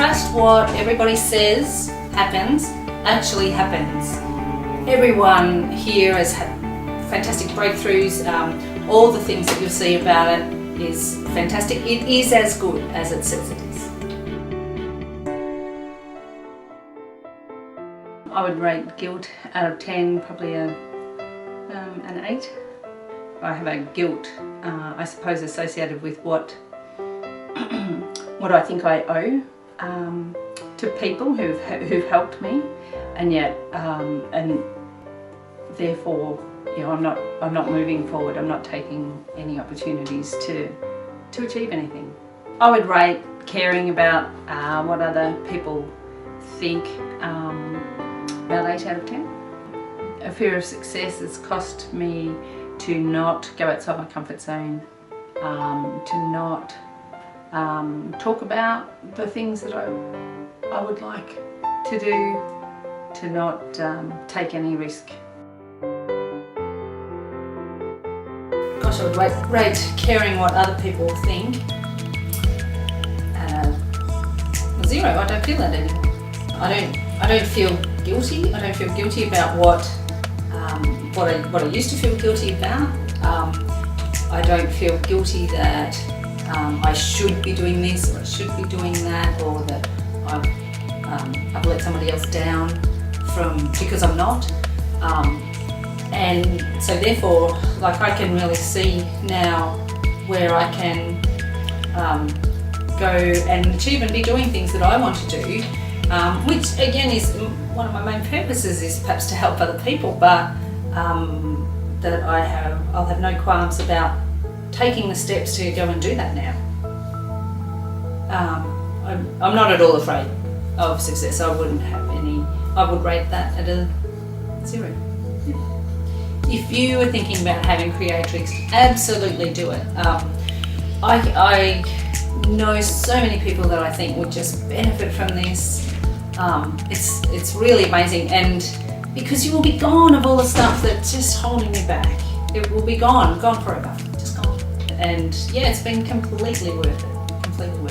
trust what everybody says happens actually happens. Everyone here has had fantastic breakthroughs. All the things that you'll see about it is fantastic. It is as good as it says it is. I would rate guilt out of 10 probably an 8. I have a guilt, I suppose, associated with what I think I owe to people who've helped me, and yet and therefore, you know, I'm not moving forward. I'm not taking any opportunities to achieve anything. I would rate caring about what other people think about 8 out of 10. A fear of success has cost me to not go outside my comfort zone, to not talk about the things that I would like to do, to not take any risk. Gosh, I would rate caring what other people think at a 0. I don't feel that anymore. I don't feel guilty. I don't feel guilty about what I used to feel guilty about. I don't feel guilty that I should be doing this, or I should be doing that, or that I've let somebody else down because I'm not. And so therefore, like, I can really see now where I can go and achieve and be doing things that I want to do, which again is one of my main purposes, is perhaps to help other people, but that I'll have no qualms about taking the steps to go and do that now. I'm not at all afraid of success. I would rate that at a 0. If you were thinking about having Creatrix, absolutely do it. I know so many people that I think would just benefit from this. It's really amazing, and because you will be gone of all the stuff that's just holding you back. It will be gone forever, just gone. And yeah, it's been completely worth it, completely worth it.